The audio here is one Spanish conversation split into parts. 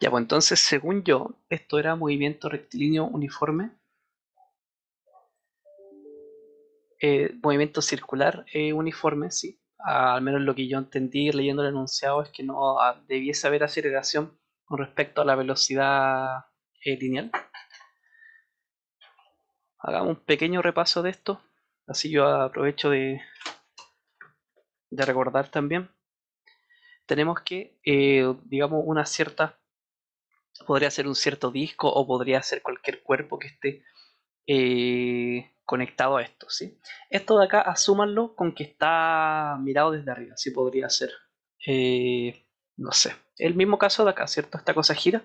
Ya, pues entonces, según yo, esto era movimiento rectilíneo uniforme, movimiento circular uniforme, sí. Al menos lo que yo entendí leyendo el enunciado es que no debiese haber aceleración con respecto a la velocidad lineal. Hagamos un pequeño repaso de esto, así yo aprovecho de recordar también. Tenemos que, digamos, una cierta, podría ser un cierto disco o podría ser cualquier cuerpo que esté conectado a esto, ¿sí? Esto de acá, asúmanlo con que está mirado desde arriba, ¿sí? Podría ser, no sé, el mismo caso de acá, ¿cierto? Esta cosa gira,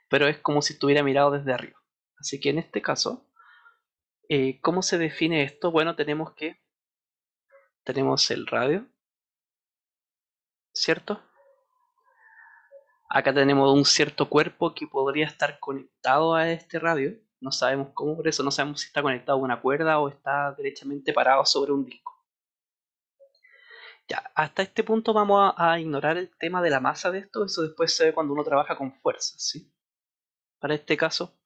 pero es como si estuviera mirado desde arriba. Así que en este caso, ¿cómo se define esto? Bueno, tenemos el radio, ¿cierto? Acá tenemos un cierto cuerpo que podría estar conectado a este radio. No sabemos cómo, por eso no sabemos si está conectado a una cuerda o está derechamente parado sobre un disco. Ya, hasta este punto vamos a ignorar el tema de la masa de esto, eso después se ve cuando uno trabaja con fuerzas, ¿sí? Para este caso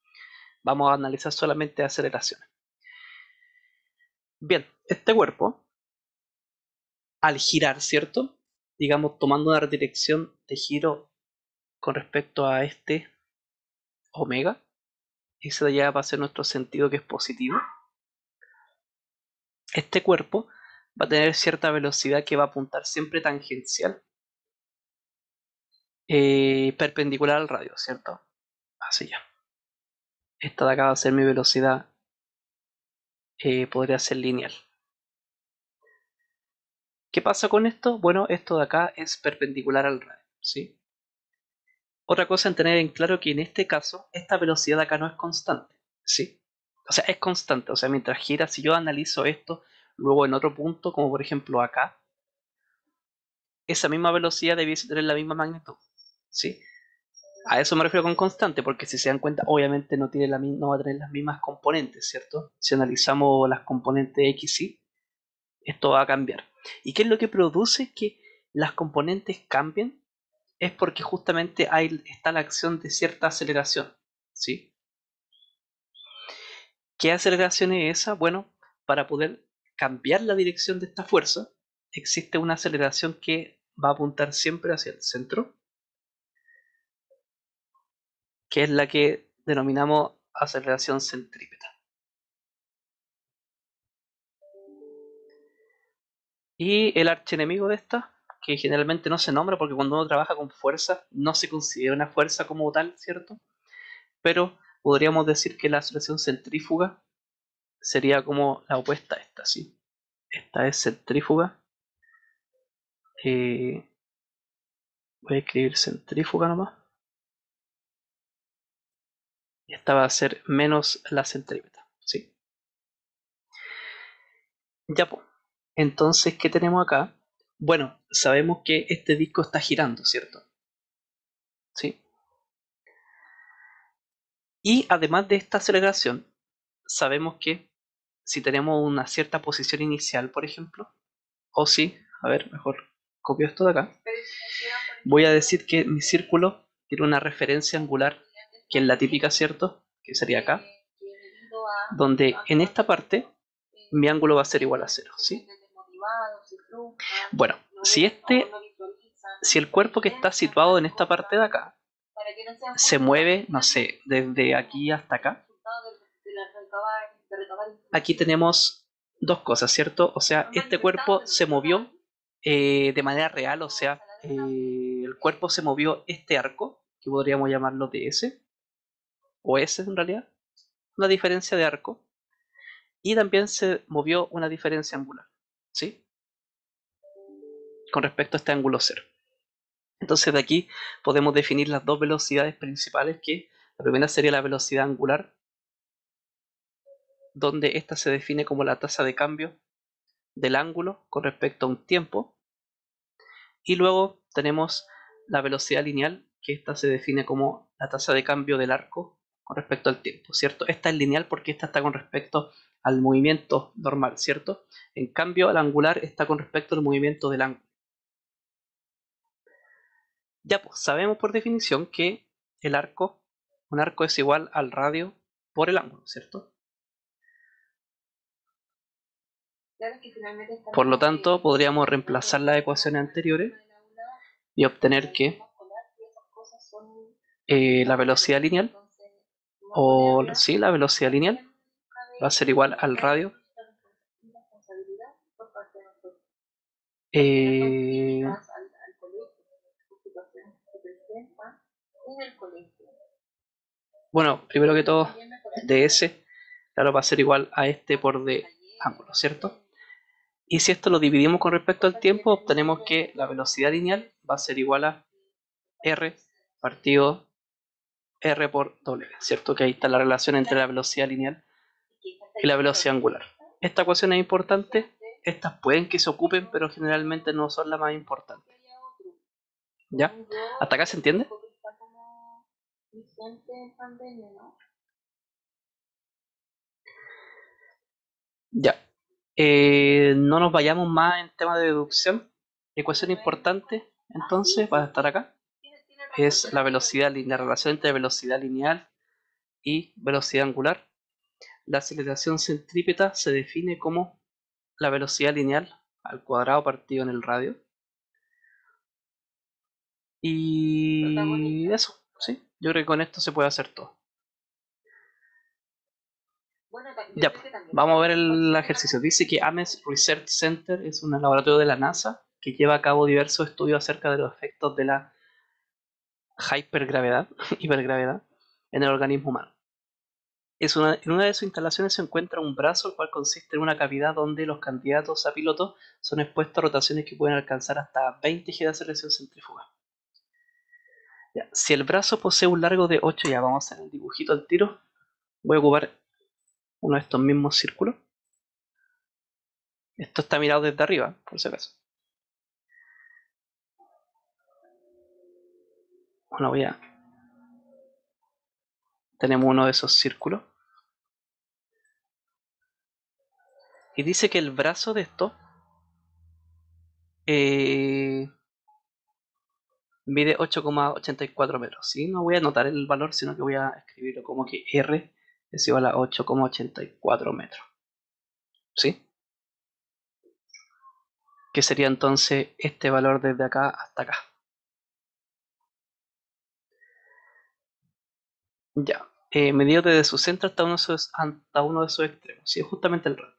vamos a analizar solamente aceleraciones. Bien, este cuerpo, al girar, ¿cierto? Digamos, tomando una dirección de giro con respecto a este omega, ese ya va a ser nuestro sentido que es positivo. Este cuerpo va a tener cierta velocidad que va a apuntar siempre tangencial, perpendicular al radio, ¿cierto? Así ya. Esta de acá va a ser mi velocidad, podría ser lineal. ¿Qué pasa con esto? Bueno, esto de acá es perpendicular al radio, ¿sí? Otra cosa en tener en claro que en este caso, esta velocidad de acá no es constante, ¿sí? O sea, es constante, o sea, mientras gira, si yo analizo esto, luego en otro punto, como por ejemplo acá, esa misma velocidad debiese tener la misma magnitud, ¿sí? A eso me refiero con constante, porque si se dan cuenta, obviamente no va a tener las mismas componentes, ¿cierto? Si analizamos las componentes X, y esto va a cambiar. ¿Y qué es lo que produce que las componentes cambien? Es porque justamente está la acción de cierta aceleración, ¿sí? ¿Qué aceleración es esa? Bueno, para poder cambiar la dirección de esta fuerza, existe una aceleración que va a apuntar siempre hacia el centro, que es la que denominamos aceleración centrípeta. Y el archienemigo de esta, que generalmente no se nombra porque cuando uno trabaja con fuerza no se considera una fuerza como tal, ¿cierto? Pero podríamos decir que la aceleración centrífuga sería como la opuesta a esta, ¿sí? Esta es centrífuga. Eh, Voy a escribir centrífuga nomás. Y esta va a ser menos la centrípeta, ¿sí? Ya pues. Entonces, ¿qué tenemos acá? Bueno, sabemos que este disco está girando, ¿cierto? ¿Sí? Y además de esta aceleración, sabemos que si tenemos una cierta posición inicial, por ejemplo, o si, a ver, mejor copio esto de acá, voy a decir que mi círculo tiene una referencia angular, que es la típica, ¿cierto? Que sería acá, donde en esta parte mi ángulo va a ser igual a cero, ¿sí? Bueno, si el cuerpo que está situado en esta parte de acá se mueve, no sé, desde aquí hasta acá, aquí tenemos dos cosas, ¿cierto? O sea, este cuerpo se movió de manera real, o sea, el cuerpo se movió este arco, que podríamos llamarlo ds, o S en realidad, una diferencia de arco, y también se movió una diferencia angular, ¿sí? Con respecto a este ángulo cero. Entonces de aquí podemos definir las dos velocidades principales, que la primera sería la velocidad angular, donde esta se define como la tasa de cambio del ángulo con respecto a un tiempo, y luego tenemos la velocidad lineal, que esta se define como la tasa de cambio del arco con respecto al tiempo, ¿cierto? Esta es lineal porque esta está con respecto al movimiento normal, ¿cierto? En cambio, la angular está con respecto al movimiento del ángulo. Ya pues, sabemos por definición que el arco. Un arco es igual al radio por el ángulo, ¿cierto? Por lo tanto, podríamos reemplazar las ecuaciones anteriores y obtener que la velocidad lineal, o sí, la velocidad lineal va a ser igual al radio bueno, primero que todo, ds, claro, va a ser igual a este por d ángulo, ¿cierto? Y si esto lo dividimos con respecto al tiempo, obtenemos que la velocidad lineal va a ser igual a r partido r por w, ¿cierto? Que ahí está la relación entre la velocidad lineal y la velocidad angular. Esta ecuación es importante, estas pueden que se ocupen, pero generalmente no son las más importantes. ¿Ya? ¿Hasta acá se entiende? Ya. No nos vayamos más en tema de deducción. Ecuación importante, entonces, va a estar acá. Es la velocidad lineal, la relación entre velocidad lineal y velocidad angular. La aceleración centrípeta se define como la velocidad lineal al cuadrado partido en el radio. Y eso, ¿sí? Yo creo que con esto se puede hacer todo. Ya, pues, vamos a ver el ejercicio. Dice que Ames Research Center es un laboratorio de la NASA que lleva a cabo diversos estudios acerca de los efectos de la hipergravedad, hipergravedad en el organismo humano. En una de sus instalaciones se encuentra un brazo, el cual consiste en una cavidad donde los candidatos a piloto son expuestos a rotaciones que pueden alcanzar hasta 20 G de aceleración centrífuga. Ya, si el brazo posee un largo de 8, ya vamos a hacer el dibujito al tiro. Voy a ocupar uno de estos mismos círculos. Esto está mirado desde arriba, por si acaso. Bueno, tenemos uno de esos círculos. Y dice que el brazo de esto mide 8,84 metros. ¿Sí? No voy a anotar el valor, sino que voy a escribirlo como que R es igual a 8,84 metros. ¿Sí? Que sería entonces este valor desde acá hasta acá. Ya. Medido desde su centro hasta uno de sus extremos. Sí, es justamente el radio.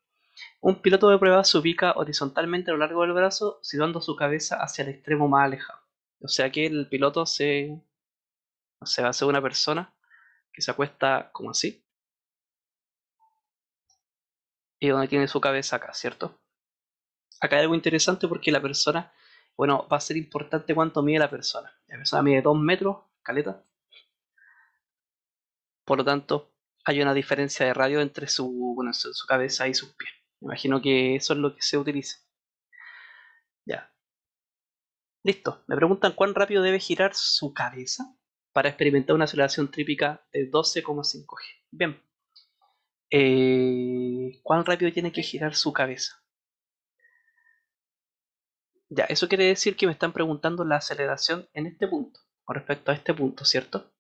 Un piloto de prueba se ubica horizontalmente a lo largo del brazo, situando su cabeza hacia el extremo más alejado. O sea que el piloto se hace una persona que se acuesta como así, y donde tiene su cabeza acá, ¿cierto? Acá hay algo interesante porque la persona, bueno, va a ser importante cuánto mide la persona. La persona mide 2 metros, caleta. Por lo tanto, hay una diferencia de radio entre su cabeza y sus pies. Me imagino que eso es lo que se utiliza. Ya. Listo. Me preguntan cuán rápido debe girar su cabeza para experimentar una aceleración trípica de 12,5 G. Bien. ¿Cuán rápido tiene que girar su cabeza? Ya, eso quiere decir que me están preguntando la aceleración en este punto, con respecto a este punto, ¿cierto?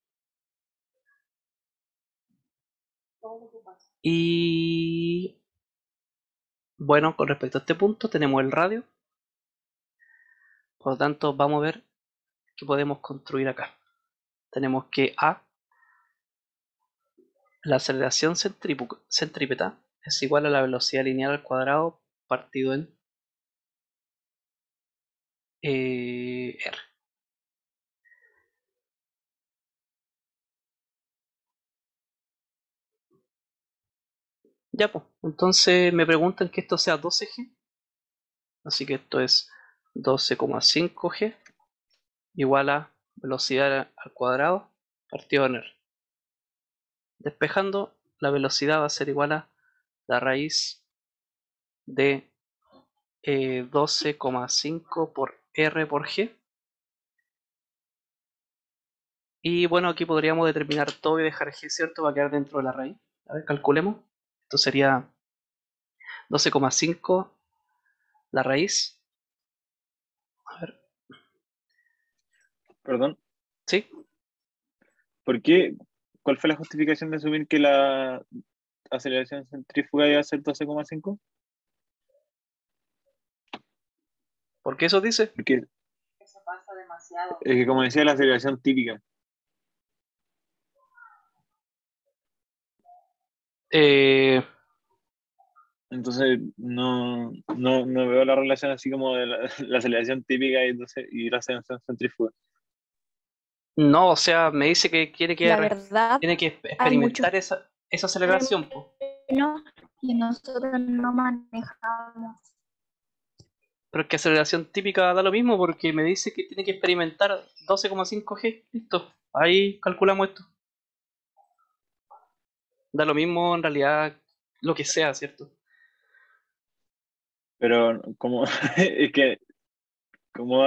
Y bueno, con respecto a este punto tenemos el radio, por lo tanto vamos a ver qué podemos construir acá. Tenemos que la aceleración centrípeta es igual a la velocidad lineal al cuadrado partido en R. Ya, pues, entonces me preguntan que esto sea 12G, así que esto es 12,5G igual a velocidad al cuadrado partido en R. Despejando, la velocidad va a ser igual a la raíz de 12,5 por R por G. Y bueno, aquí podríamos determinar todo y dejar G, ¿cierto? Va a quedar dentro de la raíz. A ver, calculemos. Esto sería 12,5 la raíz. A ver, Perdón, ¿sí? ¿Por qué? ¿Cuál fue la justificación de asumir que la aceleración centrífuga iba a ser 12,5? ¿Por qué eso dice? Porque es que como decía la aceleración típica, Eh, entonces no veo la relación así como de la, la aceleración típica y la aceleración centrífuga. no, o sea, me dice que La verdad, tiene que hay muchos experimentar esa aceleración, po. términos que nosotros no manejamos. Pero es que aceleración típica da lo mismo porque me dice que tiene que experimentar 12,5 G. Listo. Ahí calculamos esto. Da lo mismo en realidad lo que sea, ¿cierto? Pero como es que como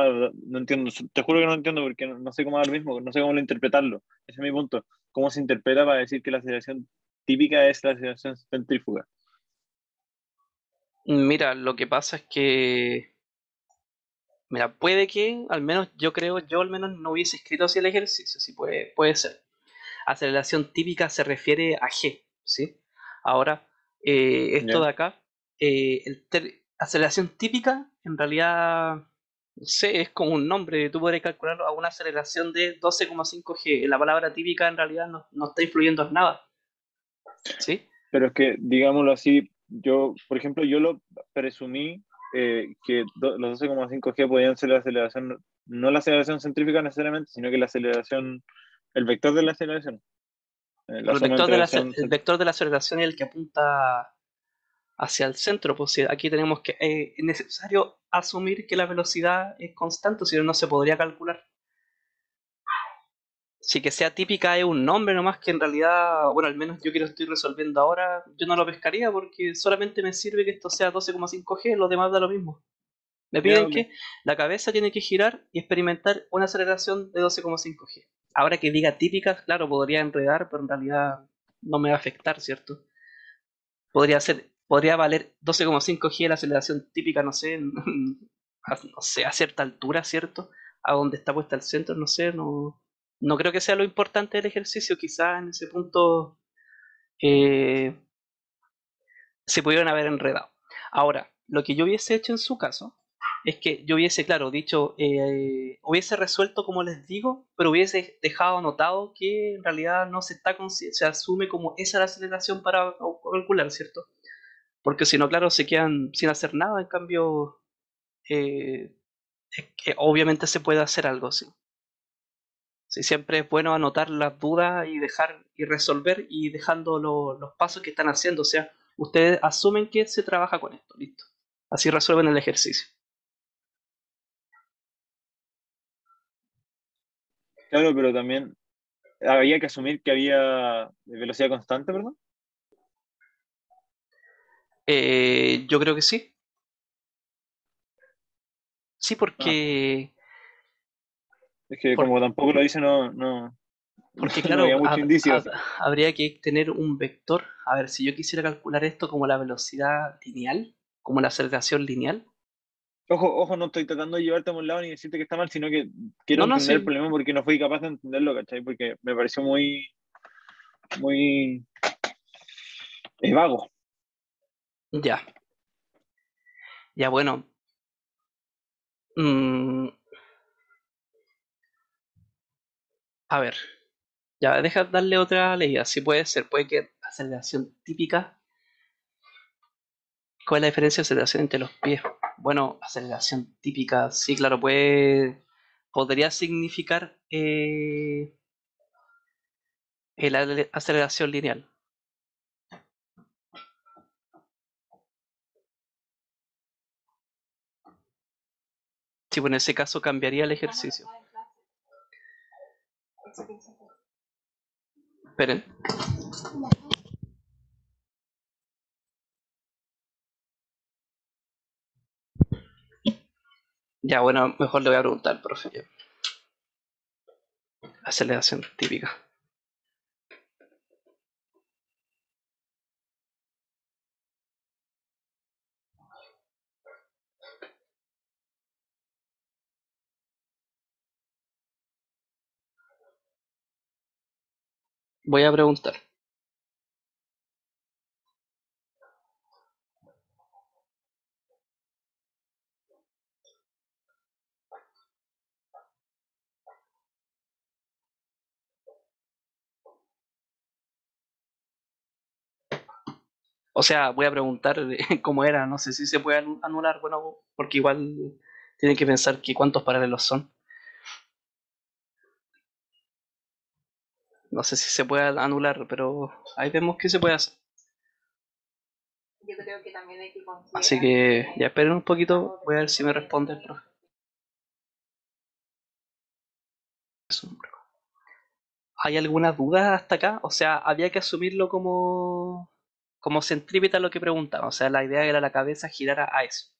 no entiendo, te juro que no entiendo porque no sé cómo dar lo mismo, no sé cómo interpretarlo. Ese es mi punto. ¿Cómo se interpreta para decir que la aceleración típica es la aceleración centrífuga? Mira, lo que pasa es que, mira, puede que, al menos yo creo, yo al menos no hubiese escrito así el ejercicio, sí puede ser. Aceleración típica se refiere a G, ¿sí? Ahora, esto ¿Ya? de acá, aceleración típica, en realidad, no sé, es como un nombre, tú podrías calcularlo a una aceleración de 12,5 G. La palabra típica en realidad no está influyendo en nada, ¿sí? Pero es que, digámoslo así, yo, por ejemplo, yo lo presumí que los 12,5G podían ser la aceleración, no la aceleración centrífuga necesariamente, sino que la aceleración, el vector de la aceleración, la Pero suma entre la aceleración el vector de la aceleración es el que apunta hacia el centro, pues sí, aquí tenemos que, es necesario asumir que la velocidad es constante, si no, no se podría calcular. Sí, que sea típica es un nombre nomás que en realidad, bueno, al menos yo que lo estoy resolviendo ahora, yo no lo pescaría porque solamente me sirve que esto sea 12,5G, los demás da lo mismo. Me Ya, piden ok. que la cabeza tiene que girar y experimentar una aceleración de 12,5G. Ahora que diga típica, claro, podría enredar, pero en realidad no me va a afectar, ¿cierto? Podría valer 12,5G la aceleración típica, no sé, no sé, a cierta altura, ¿cierto? A donde está puesta el centro, no sé, no creo que sea lo importante del ejercicio, quizás en ese punto eh, se pudieron haber enredado. Ahora, lo que yo hubiese hecho en su caso es que yo hubiese, claro, dicho, hubiese resuelto como les digo, pero hubiese dejado anotado que en realidad no se está se asume como esa la aceleración para calcular, ¿cierto? Porque si no, claro, se quedan sin hacer nada, en cambio, eh, es que obviamente se puede hacer algo, sí. Sí, siempre es bueno anotar las dudas y dejar y resolver y dejando los pasos que están haciendo. O sea, ustedes asumen que se trabaja con esto, listo. Así resuelven el ejercicio. Claro, pero también había que asumir que había velocidad constante, ¿verdad? Yo creo que sí. Sí, Ah, porque, es que por- como tampoco lo dice, porque no había claro, mucho indicio. habría que tener un vector. A ver, si yo quisiera calcular esto como la velocidad lineal, como la aceleración lineal. Ojo, no estoy tratando de llevarte a un lado ni decirte que está mal, sino que quiero No, no, entender el sí. problema porque no fui capaz de entenderlo, ¿cachai? Porque me pareció muy vago. Ya. Ya, bueno. mm, a ver. Ya, deja darle otra leída. Sí puede ser, puede que aceleración típica. ¿Cuál es la diferencia de aceleración entre los pies? Bueno, aceleración típica, sí, claro, podría significar la aceleración lineal. Sí, pues en ese caso cambiaría el ejercicio. Esperen. Ya, bueno, mejor le voy a preguntar al profe. Ya. Aceleración típica. Voy a preguntar. O sea, voy a preguntar cómo era. No sé si se puede anular. Bueno, porque igual tienen que pensar que cuántos paralelos son. No sé si se puede anular, pero ahí vemos qué se puede hacer. Yo creo que también hay que Así que ya esperen un poquito. Voy a ver si me responde el profe. ¿Hay alguna duda hasta acá? O sea, había que asumirlo como centrípeta lo que preguntaba. O sea, la idea era la cabeza girara a eso.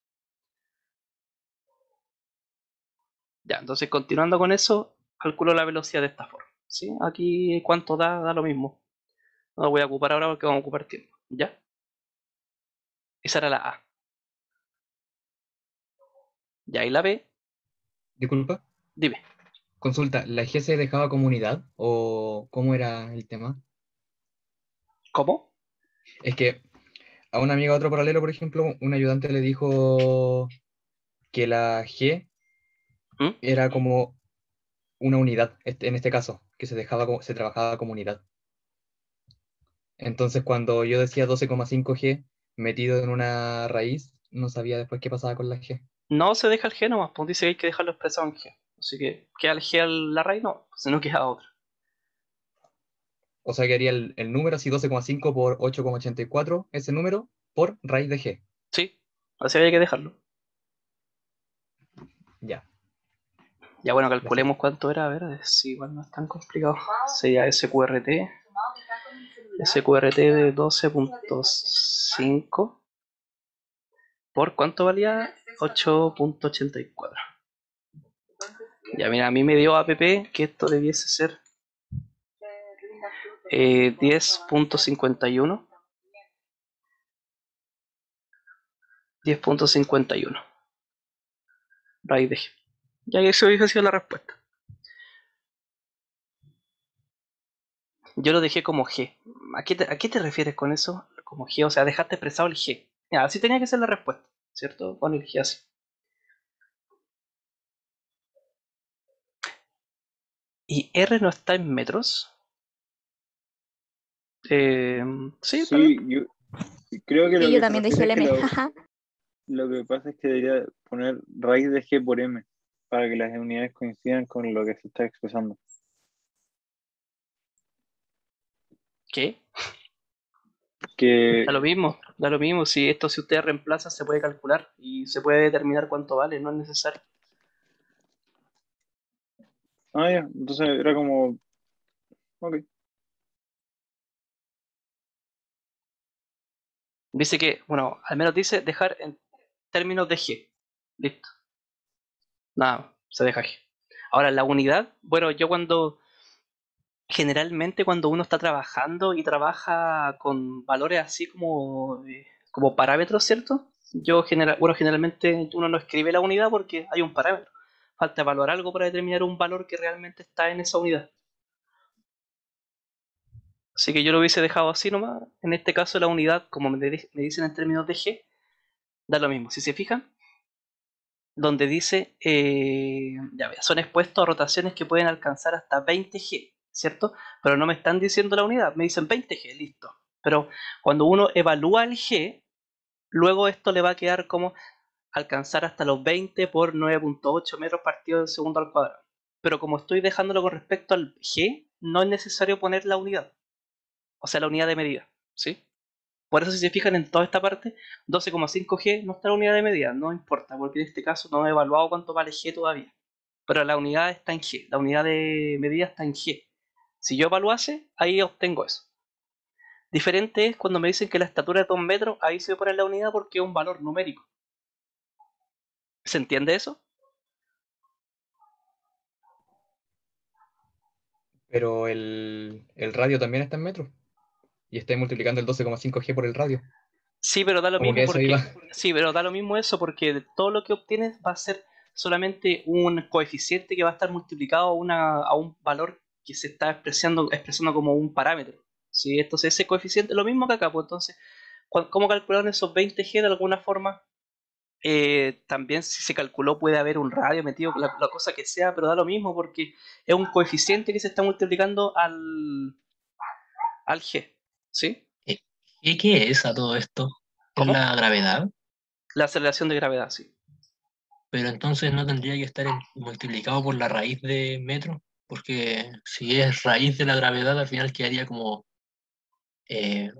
Ya, entonces continuando con eso, calculo la velocidad de esta forma. ¿Sí? Aquí cuánto da lo mismo. No lo voy a ocupar ahora porque vamos a ocupar tiempo. ¿Ya? Esa era la A. Ya, y la B, Disculpa, dime. consulta, ¿la G se dejaba como unidad o cómo era el tema? ¿Cómo? Es que a una amiga de otro paralelo, por ejemplo, un ayudante le dijo que la G ¿Mm? era como una unidad, en este caso, que se trabajaba como unidad. Entonces, cuando yo decía 12,5G metido en una raíz, no sabía después qué pasaba con la G. No se deja el G nomás, pues dice que hay que dejarlo expresado en G. Así que queda el G a la raíz, no, pues no queda otro. O sea, que haría el número así 12,5 por 8,84, ese número, por raíz de G. Sí, así había que dejarlo. Ya, Ya bueno, gracias. calculemos cuánto era, a ver, si igual no es tan complicado. Sería SQRT. SQRT de 12.5 por ¿cuánto valía? 8.84. Ya mira, a mí me dio APP que esto debiese ser 10.51. 10.51 raíz de G. Ya que eso hubiese sido la respuesta. Yo lo dejé como G. ¿A qué te refieres con eso? Como G, o sea, dejaste expresado el G. Ya, así tenía que ser la respuesta, ¿cierto? Con el G así. ¿Y R no está en metros? Eh, sí, está bien. Sí, yo creo que Sí, lo yo que se también dejé refiere el es que M. Jaja. lo que pasa es que debería poner raíz de G por M para que las unidades coincidan con lo que se está expresando. ¿Qué? Que, Da lo mismo. Si esto, si usted reemplaza, se puede calcular y se puede determinar cuánto vale, no es necesario. ya, entonces era como, ok. Dice que, bueno, al menos dice dejar en términos de G. Listo. Nada, se deja G. Ahora, la unidad, bueno, yo generalmente cuando uno está trabajando y trabaja con valores así como parámetros, ¿cierto? Generalmente uno no escribe la unidad porque hay un parámetro. Falta evaluar algo para determinar un valor que realmente está en esa unidad. Así que yo lo hubiese dejado así nomás. En este caso la unidad, como me dicen en términos de G, da lo mismo. Si se fijan, donde dice, ya vea, son expuestos a rotaciones que pueden alcanzar hasta 20G, ¿cierto? Pero no me están diciendo la unidad, me dicen 20G, listo. Pero cuando uno evalúa el G, luego esto le va a quedar como alcanzar hasta los 20 por 9.8 metros partido del segundo al cuadrado. Pero como estoy dejándolo con respecto al G, no es necesario poner la unidad, o sea, la unidad de medida, ¿sí? Por eso si se fijan en toda esta parte, 12,5G no está la unidad de medida, no importa, porque en este caso no he evaluado cuánto vale G todavía. Pero la unidad está en G, la unidad de medida está en G. Si yo evaluase, ahí obtengo eso. Diferente es cuando me dicen que la estatura es 2 metros, ahí se pone la unidad porque es un valor numérico. ¿Se entiende eso? Pero el radio también está en metros. Y estoy multiplicando el 12,5G por el radio. Sí, pero da lo Como que mismo eso iba. porque sí, pero da lo mismo eso porque todo lo que obtienes va a ser solamente un coeficiente que va a estar multiplicado a un valor que se está expresando como un parámetro. ¿Sí? Entonces ese coeficiente es lo mismo que acá. Pues entonces, ¿cómo calcularon esos 20G de alguna forma? También si se calculó puede haber un radio metido, la cosa que sea, pero da lo mismo porque es un coeficiente que se está multiplicando al G. ¿Sí? ¿Qué es a todo esto? ¿Es ¿Cómo? la gravedad? La aceleración de gravedad, sí. Pero entonces no tendría que estar multiplicado por la raíz de metro, porque si es raíz de la gravedad, al final quedaría como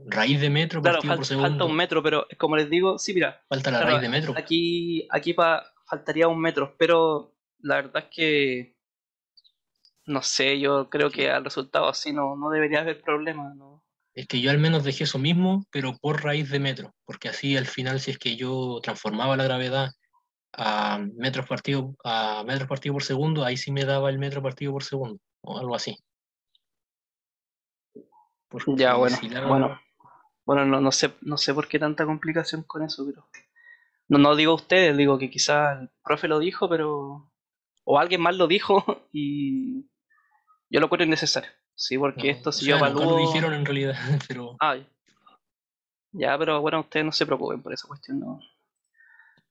raíz de metro Claro, partido por falta un segundo. metro, pero como les digo, sí, mira, Falta la claro, raíz de metro. aquí faltaría un metro, pero la verdad es que no sé, yo creo que al resultado así no debería haber problema, ¿no? Es que yo al menos dejé eso mismo, pero por raíz de metro, porque así al final si es que yo transformaba la gravedad a metros partido por segundo, ahí sí me daba el metro partido por segundo, o algo así. Ya, Porque bueno, si la bueno, hago, bueno, no sé por qué tanta complicación con eso, pero no digo ustedes, digo que quizás el profe lo dijo, pero o alguien más lo dijo y yo lo encuentro innecesario, sí, porque no, esto o si yo sea, nunca lo dijeron evalúo, en realidad, pero ay, ya, pero bueno, ustedes no se preocupen por esa cuestión, no.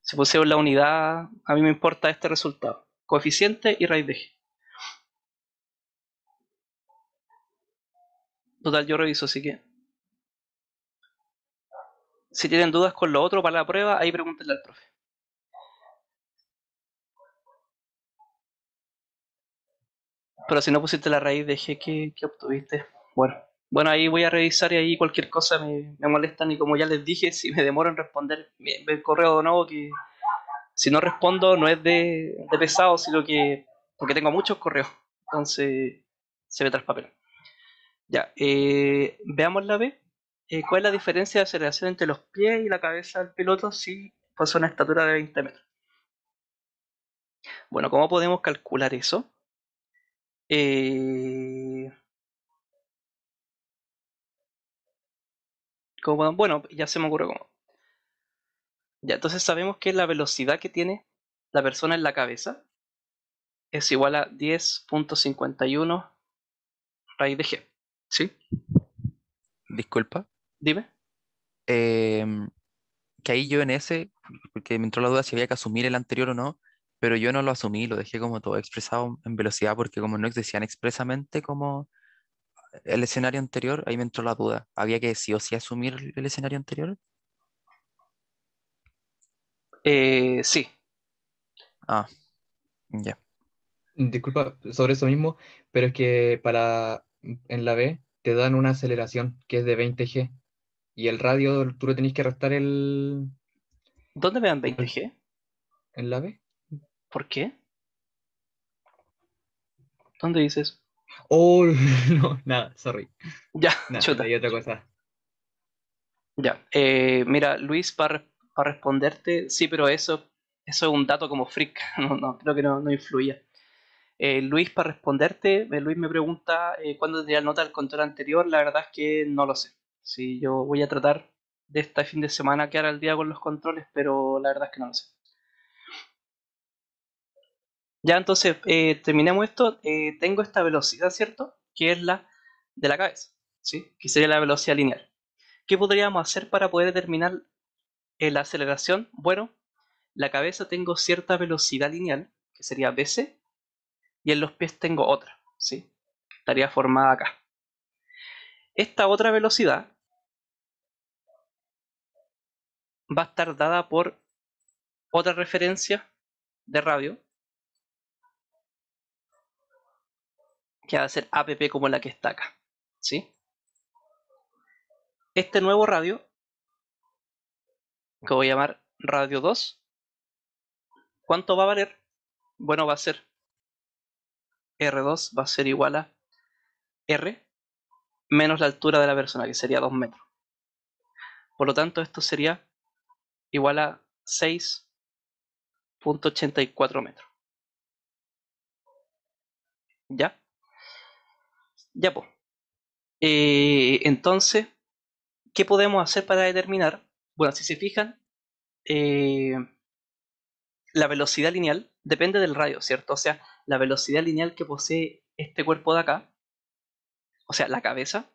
Si pusieron la unidad, a mí me importa este resultado, coeficiente y raíz de g. Total, yo reviso, así que si tienen dudas con lo otro para la prueba, ahí pregúntenle al profe. Pero si no pusiste la raíz de g, ¿qué obtuviste? Bueno, ahí voy a revisar y ahí cualquier cosa me molestan y como ya les dije, si me demoro en responder el correo de nuevo, que si no respondo no es de pesado, sino que porque tengo muchos correos, entonces se me traspapel. Ya, veamos la B. ¿Cuál es la diferencia de aceleración entre los pies y la cabeza del piloto si posee una estatura de 20 metros? Bueno, ¿cómo podemos calcular eso? Eh, bueno, ya se me ocurre cómo. Ya, entonces sabemos que la velocidad que tiene la persona en la cabeza es igual a 10.51 raíz de g. ¿Sí? Disculpa. Dime. em, que ahí yo en ese, porque me entró la duda si había que asumir el anterior o no, pero yo no lo asumí, lo dejé como todo expresado en velocidad, porque como no decían expresamente como el escenario anterior, ahí me entró la duda. ¿Había que sí o sí asumir el escenario anterior? Sí. Ah, ya. Disculpa sobre eso mismo, pero es que en la B te dan una aceleración que es de 20G y el radio tú le tenés que restar ¿Dónde me dan el- 20G? en la B. ¿Por qué? ¿Dónde dices? Oh, no, nada, sorry. Ya, Nada, chuta. leí otra cosa. Ya. Mira, Luis, para responderte, sí, pero eso es un dato como freak. No, creo que no influía. Luis, para responderte, Luis me pregunta cuándo tendría nota del control anterior. La verdad es que no lo sé. Sí, yo voy a tratar de este fin de semana quedar al día con los controles, pero la verdad es que no lo sé. Ya, entonces, terminemos esto. Tengo esta velocidad, ¿cierto? Que es la de la cabeza, ¿sí? Que sería la velocidad lineal. ¿Qué podríamos hacer para poder determinar la aceleración? Bueno, la cabeza tengo cierta velocidad lineal, que sería bc, y en los pies tengo otra, ¿sí? Estaría formada acá. Esta otra velocidad va a estar dada por otra referencia de radio, que va a ser app como la que está acá, ¿sí? Este nuevo radio, que voy a llamar radio 2, ¿cuánto va a valer? Bueno, va a ser R2, va a ser igual a R menos la altura de la persona, que sería 2 metros. Por lo tanto, esto sería igual a 6.84 metros. ¿Ya? Ya, pues. Entonces, ¿qué podemos hacer para determinar? Bueno, si se fijan, eh, la velocidad lineal depende del radio, ¿cierto? O sea, la velocidad lineal que posee este cuerpo de acá o sea, la cabeza,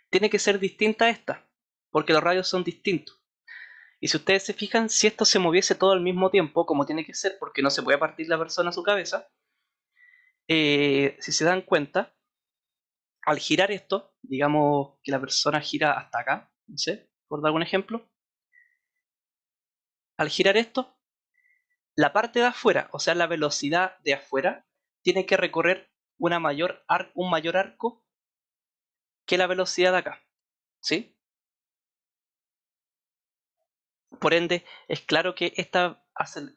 tiene que ser distinta a esta, porque los radios son distintos. Y si ustedes se fijan, si esto se moviese todo al mismo tiempo, como tiene que ser, porque no se puede partir la persona a su cabeza, si se dan cuenta, al girar esto, digamos que la persona gira hasta acá, no sé, por dar algún ejemplo, al girar esto, la parte de afuera, o sea, la velocidad de afuera, tiene que recorrer un mayor arco que la velocidad de acá, ¿sí? Por ende, es claro que esta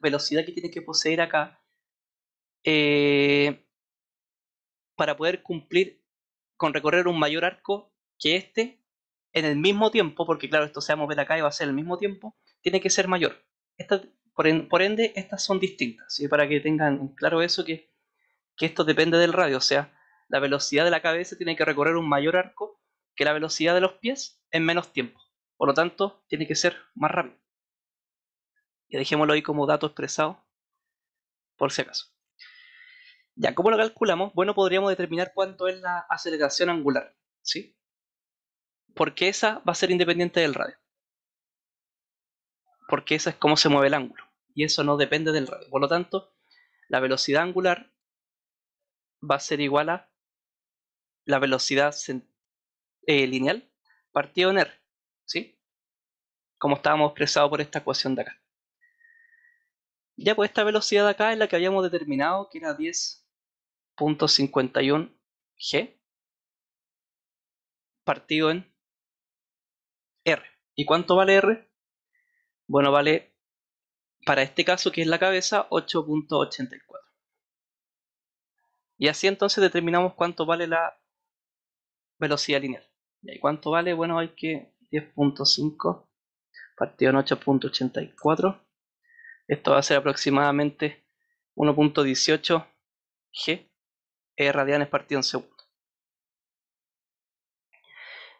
velocidad que tiene que poseer acá, para poder cumplir con recorrer un mayor arco que este, en el mismo tiempo, porque claro, esto se va a mover acá y va a ser el mismo tiempo, tiene que ser mayor. Por ende, estas son distintas, ¿sí? Para que tengan claro eso, que esto depende del radio, o sea, la velocidad de la cabeza tiene que recorrer un mayor arco que la velocidad de los pies en menos tiempo. Por lo tanto, tiene que ser más rápido. Y dejémoslo ahí como dato expresado, por si acaso. Ya, ¿cómo lo calculamos? Bueno, podríamos determinar cuánto es la aceleración angular, ¿sí? Porque esa va a ser independiente del radio. Porque esa es cómo se mueve el ángulo. Y eso no depende del radio. Por lo tanto, la velocidad angular va a ser igual a la velocidad lineal partido en r, ¿sí? Como estábamos expresados por esta ecuación de acá. Ya, pues esta velocidad de acá es la que habíamos determinado, que era 10.51 g partido en r. ¿Y cuánto vale r? Bueno, vale, para este caso, que es la cabeza, 8.84. Y así entonces determinamos cuánto vale la velocidad lineal. ¿Y cuánto vale? Bueno, hay que 10.5 partido en 8.84. Esto va a ser aproximadamente 1.18 g radianes partido en segundo.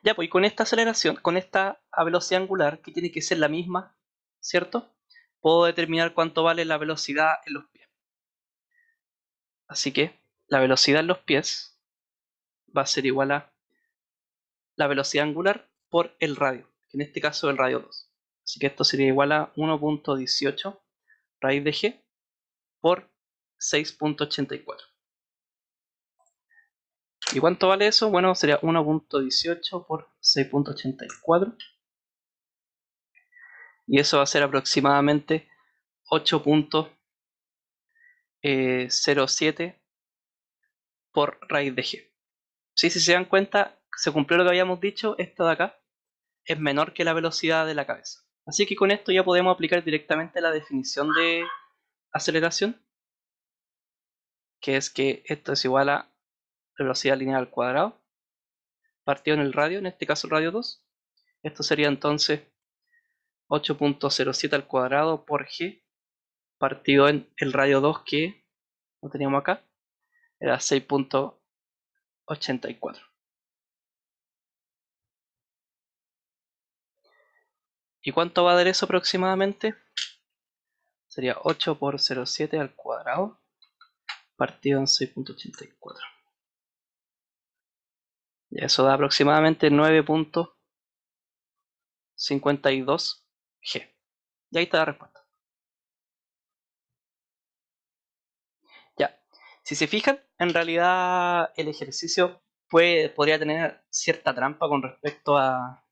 Ya, pues, y con esta aceleración, con esta velocidad angular, que tiene que ser la misma, ¿cierto? Puedo determinar cuánto vale la velocidad en los pies. Así que la velocidad en los pies va a ser igual a la velocidad angular por el radio, que en este caso es el radio 2. Así que esto sería igual a 1.18 raíz de g por 6.84. ¿Y cuánto vale eso? Bueno, sería 1.18 por 6.84. Y eso va a ser aproximadamente 8.07 por raíz de g. ¿Sí? Si se dan cuenta, se cumplió lo que habíamos dicho, esto de acá es menor que la velocidad de la cabeza. Así que con esto ya podemos aplicar directamente la definición de aceleración, que es que esto es igual a velocidad lineal al cuadrado partido en el radio, en este caso el radio 2. Esto sería entonces 8.07 al cuadrado por g partido en el radio 2, que lo teníamos acá, era 6.84. ¿Y cuánto va a dar eso aproximadamente? Sería 8 por 0,7 al cuadrado partido en 6.84. Y eso da aproximadamente 9.52 g. Y ahí está la respuesta. Ya, si se fijan, en realidad el ejercicio podría tener cierta trampa con respecto a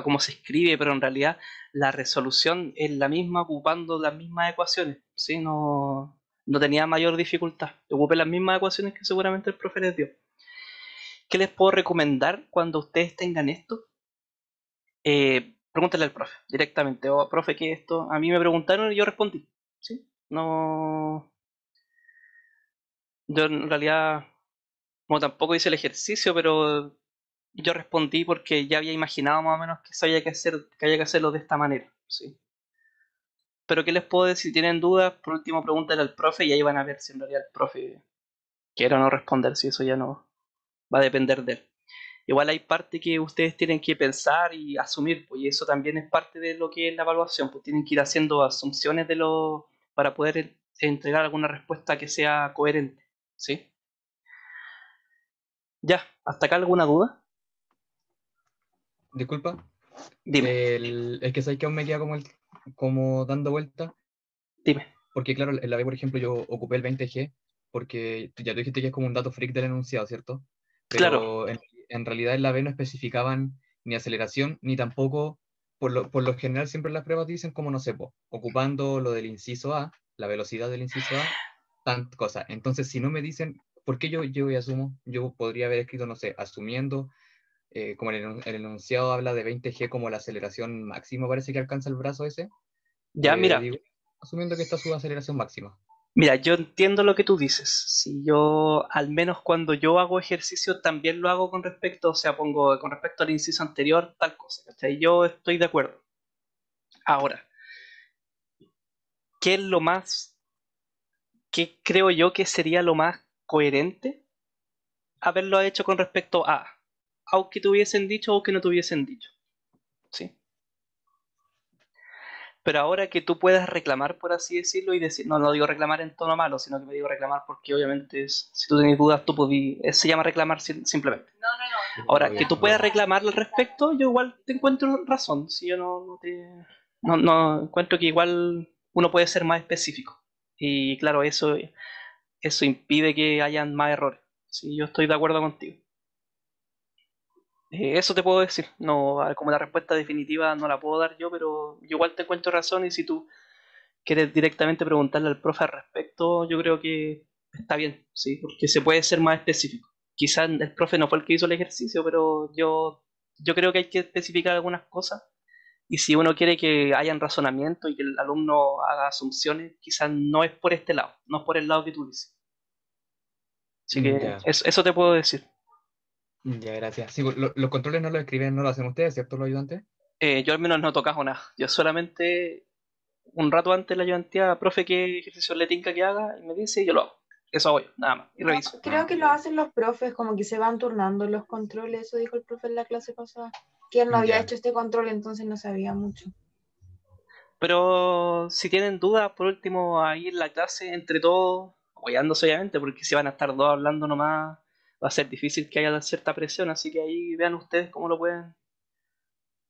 cómo se escribe, pero en realidad la resolución es la misma ocupando las mismas ecuaciones, ¿sí? No tenía mayor dificultad. Ocupé las mismas ecuaciones que seguramente el profe les dio. ¿Qué les puedo recomendar cuando ustedes tengan esto? Pregúntenle al profe directamente. O, profe, ¿qué es esto? A mí me preguntaron y yo respondí, ¿sí? No, yo en realidad, como tampoco hice el ejercicio, pero yo respondí porque ya había imaginado más o menos que eso había que hacerlo de esta manera, ¿sí? Pero ¿qué les puedo decir? Si tienen dudas, por último pregúntenle al profe y ahí van a ver si en realidad el profe quiere o no responder, si eso ya no va a depender de él. Igual hay parte que ustedes tienen que pensar y asumir, pues, y eso también es parte de lo que es la evaluación, pues tienen que ir haciendo asunciones para poder entregar alguna respuesta que sea coherente, ¿sí? Ya, ¿hasta acá alguna duda? Disculpa. Dime, Es que sabes que aún me queda como dando vuelta, dime. porque claro, en la B, por ejemplo, yo ocupé el 20G, porque ya tú dijiste que es como un dato freak del enunciado, ¿cierto? Claro, Pero en realidad en la B no especificaban ni aceleración, ni tampoco, por lo general siempre las pruebas dicen como, no sé, po, ocupando lo del inciso A, la velocidad del inciso A, tal cosa. Entonces, si no me dicen, ¿por qué yo asumo? Yo podría haber escrito, no sé, asumiendo como el enunciado habla de 20G como la aceleración máxima, parece que alcanza el brazo ese, ya, mira, digo, asumiendo que está su aceleración máxima. mira, yo entiendo lo que tú dices. Si yo, al menos cuando yo hago ejercicio, también lo hago con respecto, o sea, pongo con respecto al inciso anterior, tal cosa, ¿cachai? Yo estoy de acuerdo. Ahora, ¿qué es lo más, qué creo yo que sería lo más coherente haberlo hecho con respecto a, aunque te hubiesen dicho o que no te hubiesen dicho? ¿Sí? Pero ahora que tú puedas reclamar, por así decirlo, y decir, no, no digo reclamar en tono malo, sino que me digo reclamar porque obviamente si tú tienes dudas, tú podí, se llama reclamar simplemente. No, no, no. Ahora, que Obvio, tú puedas obvio. reclamar al respecto, yo igual te encuentro razón. Si yo no encuentro que igual uno puede ser más específico. Y claro, eso impide que hayan más errores. Sí, yo estoy de acuerdo contigo. Eso te puedo decir. No, como la respuesta definitiva no la puedo dar yo, pero yo igual te encuentro razón y si tú quieres directamente preguntarle al profe al respecto, yo creo que está bien, sí, porque se puede ser más específico. Quizás el profe no fue el que hizo el ejercicio, pero yo creo que hay que especificar algunas cosas. Y si uno quiere que hayan razonamiento y que el alumno haga asunciones, quizás no es por este lado, no es por el lado que tú dices. Así que Ya, eso te puedo decir. ya, gracias. Sí, pues, los controles no los escriben, no lo hacen ustedes, ¿cierto, los ayudantes? Yo al menos no he tocado nada. Yo solamente un rato antes de la ayudantía, profe, qué ejercicio le tinca que haga, y me dice y yo lo hago. Eso hago yo, nada más. Y No, reviso. creo que lo hacen los profes, como que se van turnando los controles, eso dijo el profe en la clase pasada, que él no había Ya, hecho este control, entonces no sabía mucho. Pero si tienen dudas, por último, ahí en la clase, entre todos, apoyándose obviamente, porque si van a estar dos hablando nomás, va a ser difícil que haya cierta presión, así que ahí vean ustedes cómo lo pueden.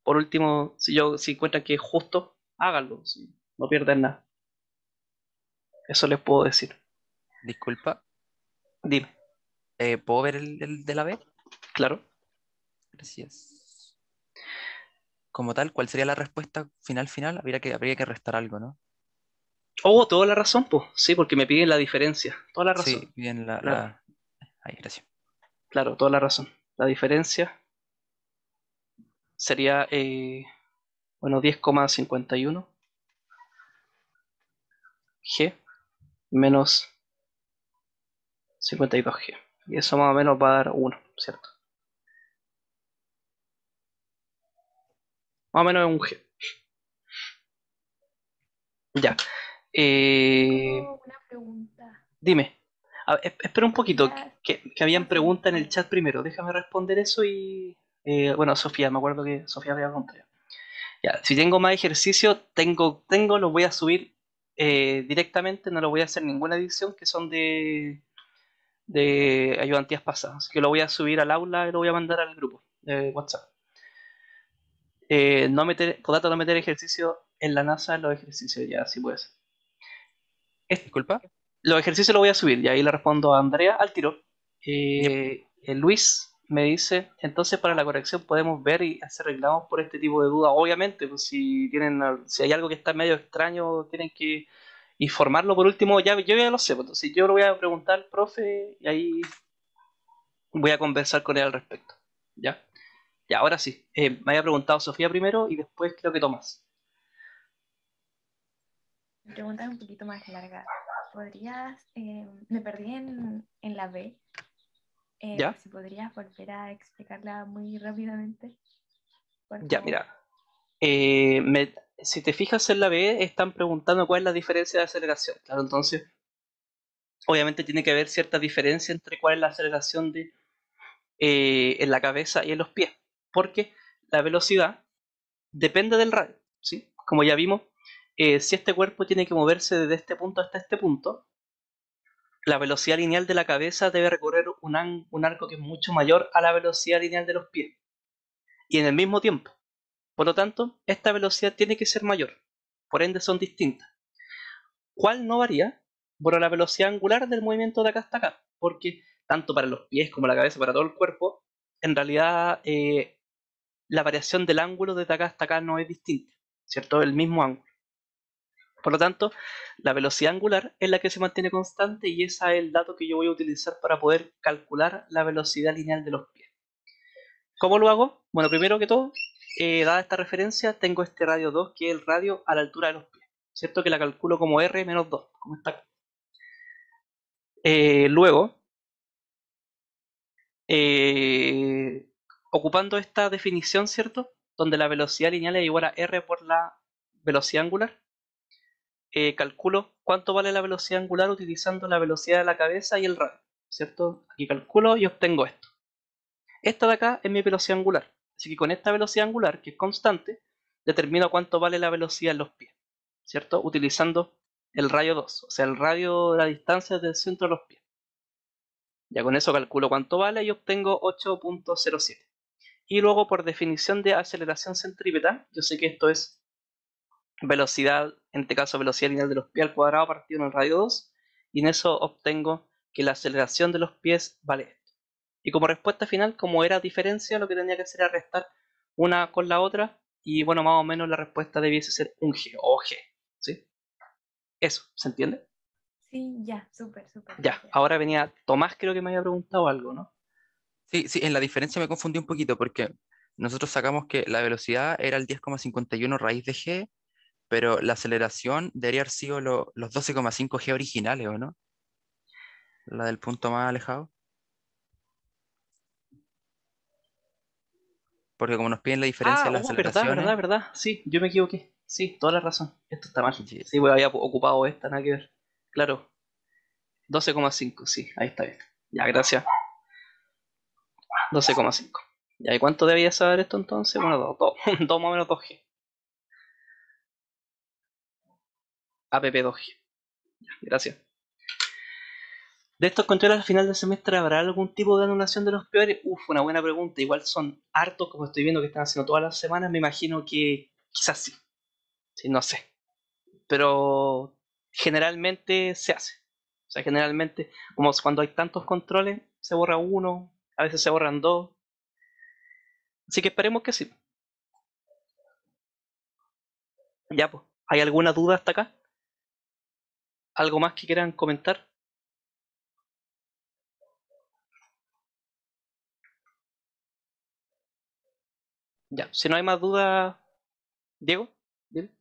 Por último, si encuentran que es justo, háganlo, sí, no pierden nada. Eso les puedo decir. Disculpa, Dime, ¿puedo ver el de la B? claro. Gracias. Como tal, ¿cuál sería la respuesta final? Habría que restar algo, ¿no? Oh, toda la razón, pues, sí, porque me piden la diferencia. Toda la razón, Sí, bien, claro, Ahí, gracias. claro, toda la razón. La diferencia sería, bueno, 10,51 G menos 52G. Y eso más o menos va a dar 1, ¿cierto? Más o menos es un G. Ya. Eh, Tengo una pregunta. dime. Espera un poquito, Podría. que habían Ah, sí, preguntas en el dale. chat primero. Déjame responder eso y... bueno, Sofía, me acuerdo que Sofía había contado. Ya, si tengo más ejercicio, los voy a subir directamente, no lo voy a hacer ninguna edición que son de ayudantías pasadas. Así que lo voy a subir al aula y lo voy a mandar al grupo de WhatsApp. Podata no meter ejercicio en la NASA, los ejercicios, ya, así puede ser. Disculpa. Los ejercicios los voy a subir, y ahí le respondo a Andrea al tiro. Yep. Luis me dice, entonces para la corrección podemos ver y hacer reclamos por este tipo de dudas. Obviamente, pues si hay algo que está medio extraño, tienen que informarlo por último. Yo ya lo sé, pues, entonces yo lo voy a preguntar al profe y ahí voy a conversar con él al respecto. ¿Ya? Ya, ahora sí. Me había preguntado Sofía primero y después creo que Tomás. Mi pregunta es un poquito más larga. ¿Podrías, me perdí en la B, ¿Ya? si podrías volver a explicarla muy rápidamente, por Ya, favor? mira. Si te fijas en la B, están preguntando cuál es la diferencia de aceleración. Claro, entonces, obviamente tiene que haber cierta diferencia entre cuál es la aceleración en la cabeza y en los pies. Porque la velocidad depende del radio, ¿sí? Como ya vimos, si este cuerpo tiene que moverse desde este punto hasta este punto, la velocidad lineal de la cabeza debe recorrer un arco que es mucho mayor a la velocidad lineal de los pies, y en el mismo tiempo. Por lo tanto, esta velocidad tiene que ser mayor, por ende son distintas. ¿Cuál no varía? Bueno, la velocidad angular del movimiento de acá hasta acá, porque tanto para los pies como la cabeza, para todo el cuerpo, en realidad la variación del ángulo desde acá hasta acá no es distinta, ¿cierto? El mismo ángulo. Por lo tanto, la velocidad angular es la que se mantiene constante y ese es el dato que yo voy a utilizar para poder calcular la velocidad lineal de los pies. ¿Cómo lo hago? Bueno, primero que todo, dada esta referencia, tengo este radio 2, que es el radio a la altura de los pies, ¿cierto? Que la calculo como R menos 2, como está acá. Luego, ocupando esta definición, ¿cierto? Donde la velocidad lineal es igual a R por la velocidad angular, calculo cuánto vale la velocidad angular utilizando la velocidad de la cabeza y el radio, ¿cierto? Aquí calculo y obtengo esto. Esta de acá es mi velocidad angular, así que con esta velocidad angular, que es constante, determino cuánto vale la velocidad en los pies, ¿cierto? Utilizando el radio 2, o sea, el radio de la distancia desde el centro de los pies. Ya con eso calculo cuánto vale y obtengo 8.07. Y luego, por definición de aceleración centrípeta, yo sé que esto es velocidad, en este caso velocidad lineal de los pies al cuadrado partido en el radio 2, y en eso obtengo que la aceleración de los pies vale esto. Y como respuesta final, como era diferencia, lo que tenía que hacer era restar una con la otra, y bueno, más o menos la respuesta debiese ser un G o G, ¿sí? Eso, ¿se entiende? Sí, ya, súper, súper. Ya, Gracias. ahora venía Tomás, creo que me había preguntado algo, ¿no? Sí, sí, en la diferencia me confundí un poquito porque nosotros sacamos que la velocidad era el 10,51 raíz de g, pero la aceleración debería haber sido los 12,5 g originales, ¿o no? La del punto más alejado. Porque como nos piden la diferencia Ah, de las verdad, verdad, aceleraciones, verdad. Sí, yo me equivoqué. Sí, toda la razón. Esto está mal. y- Sí, pues había ocupado esta, nada que ver. Claro, 12,5, sí, ahí está bien. Ya, gracias. 12,5. Ya, ¿y cuánto debía saber esto entonces? Bueno, 2 más o menos 2G. APP 2G. Ya, gracias. ¿De estos controles al final del semestre habrá algún tipo de anulación de los peores? Uf, una buena pregunta. Igual son hartos, como estoy viendo que están haciendo todas las semanas. Me imagino que quizás sí. Sí, no sé. Pero generalmente se hace. O sea, generalmente, como cuando hay tantos controles, se borra uno, a veces se borran dos. Así que esperemos que sí. Ya, pues, ¿hay alguna duda hasta acá? ¿Algo más que quieran comentar? Ya, si no hay más dudas, Diego, dile.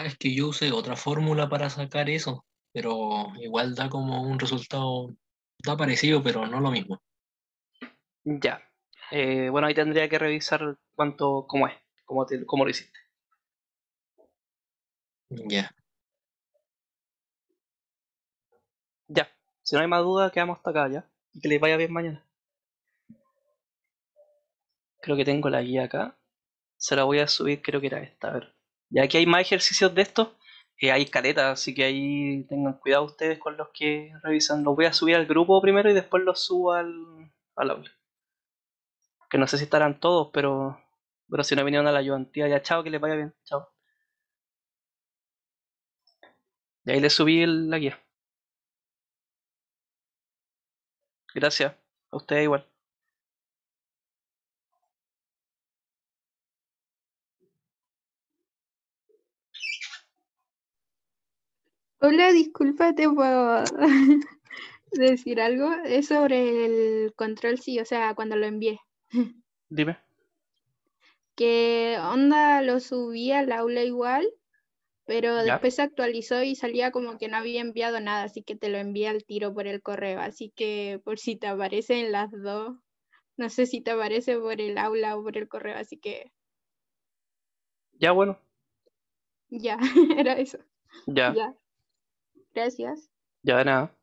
Es que yo usé otra fórmula para sacar eso, pero igual da como un resultado, da parecido, pero no lo mismo. Ya. Bueno, ahí tendría que revisar cómo es, cómo lo hiciste. Ya. Ya, si no hay más dudas, quedamos hasta acá ya. Y que les vaya bien mañana. Creo que tengo la guía acá. Se la voy a subir, creo que era esta. A ver. Ya aquí hay más ejercicios de estos. Hay caletas, así que ahí tengan cuidado ustedes con los que revisan. Los voy a subir al grupo primero y después los subo al aula. Que no sé si estarán todos, pero si no vinieron a la ayudantía, ya chao, que les vaya bien. Chao. Y ahí les subí la guía. Gracias. A ustedes igual. Hola, disculpa, ¿te puedo decir algo? Es sobre el control, sí, o sea, cuando lo envié. Dime. Que onda lo subí al aula igual, pero Ya. después se actualizó y salía como que no había enviado nada, así que te lo envié al tiro por el correo. Así que por si te aparecen las dos, no sé si te aparece por el aula o por el correo, así que Ya, bueno. ya, era eso. Ya. Ya, gracias. Ya de nada.